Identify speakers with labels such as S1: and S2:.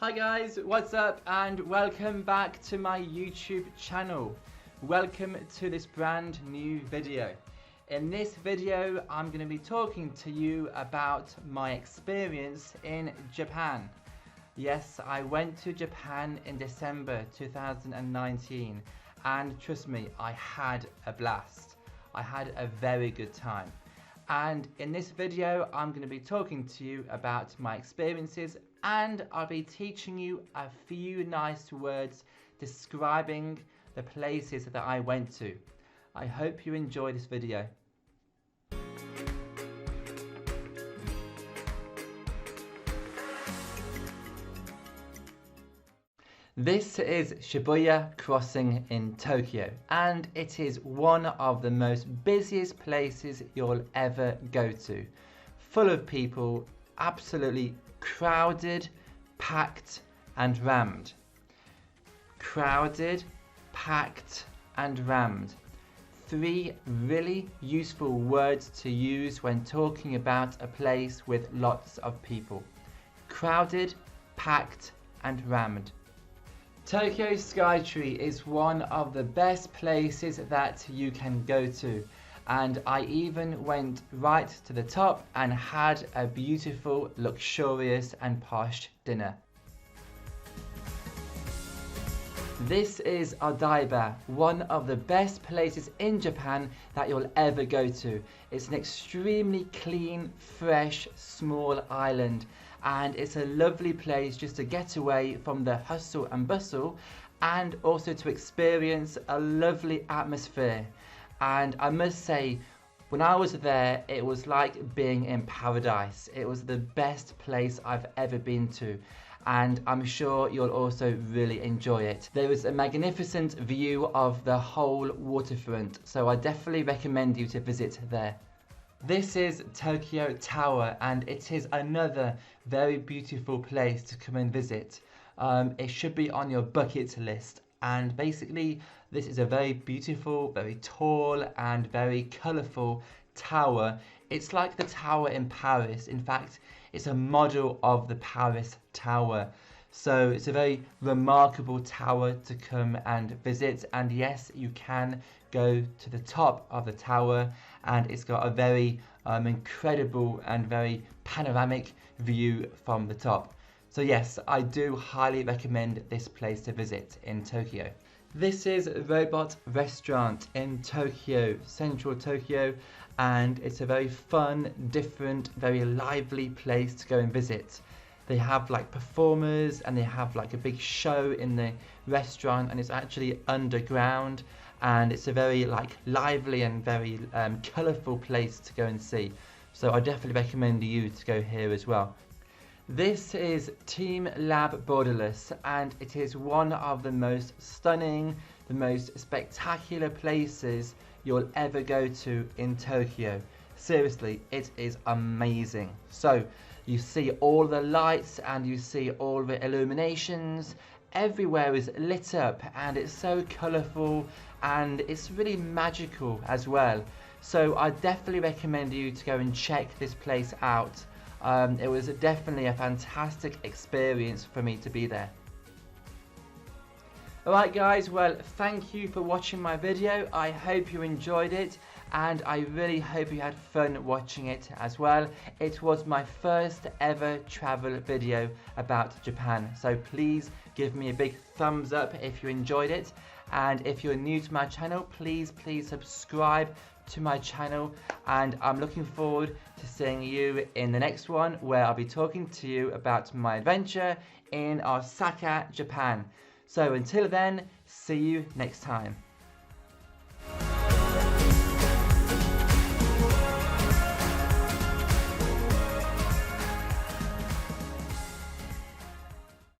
S1: Hi guys, what's up and welcome back to my YouTube channel. Welcome to this brand new video. In this video I'm going to be talking to you about my experience in Japan. Yes, I went to Japan in December 2019 and trust me, I had a blast. I had a very good time. And in this video I'm going to be talking to you about my experiences, and I'll be teaching you a few nice words describing the places that I went to. I hope you enjoy this video. This is Shibuya Crossing in Tokyo, and it is one of the most busiest places you'll ever go to. Full of people, absolutely crowded, packed and rammed. Crowded, packed and rammed. Three really useful words to use when talking about a place with lots of people. Crowded, packed and rammed. Tokyo Skytree is one of the best places that you can go to, and I even went right to the top and had a beautiful, luxurious and posh dinner. This is Odaiba, one of the best places in Japan that you'll ever go to. It's an extremely clean, fresh, small island, and it's a lovely place just to get away from the hustle and bustle and also to experience a lovely atmosphere. And I must say, when I was there, it was like being in paradise. It was the best place I've ever been to, and I'm sure you'll also really enjoy it. There is a magnificent view of the whole waterfront, so I definitely recommend you to visit there. This is Tokyo Tower, and it is another very beautiful place to come and visit. It should be on your bucket list, and basically this is a very beautiful, very tall and very colourful tower. It's like the tower in Paris. In fact, it's a model of the Paris Tower. So it's a very remarkable tower to come and visit, and yes, you can go to the top of the tower, and it's got a very incredible and very panoramic view from the top. So yes, I do highly recommend this place to visit in Tokyo. This is Robot Restaurant in Tokyo, central Tokyo, and it's a very fun, different, very lively place to go and visit. They have like performers and they have like a big show in the restaurant, and it's actually underground, and it's a very like lively and very colourful place to go and see. So I definitely recommend you to go here as well. This is Team Lab Borderless, and it is one of the most stunning, the most spectacular places you'll ever go to in Tokyo. Seriously, it is amazing. So you see all the lights and you see all the illuminations. Everywhere is lit up and it's so colourful and it's really magical as well. So I definitely recommend you to go and check this place out. It was definitely a fantastic experience for me to be there. Alright guys, well, thank you for watching my video. I hope you enjoyed it, and I really hope you had fun watching it as well. It was my first ever travel video about Japan, so please give me a big thumbs up if you enjoyed it, and if you're new to my channel, please subscribe to my channel, and I'm looking forward to seeing you in the next one, where I'll be talking to you about my adventure in Osaka, Japan. So until then, see you next time.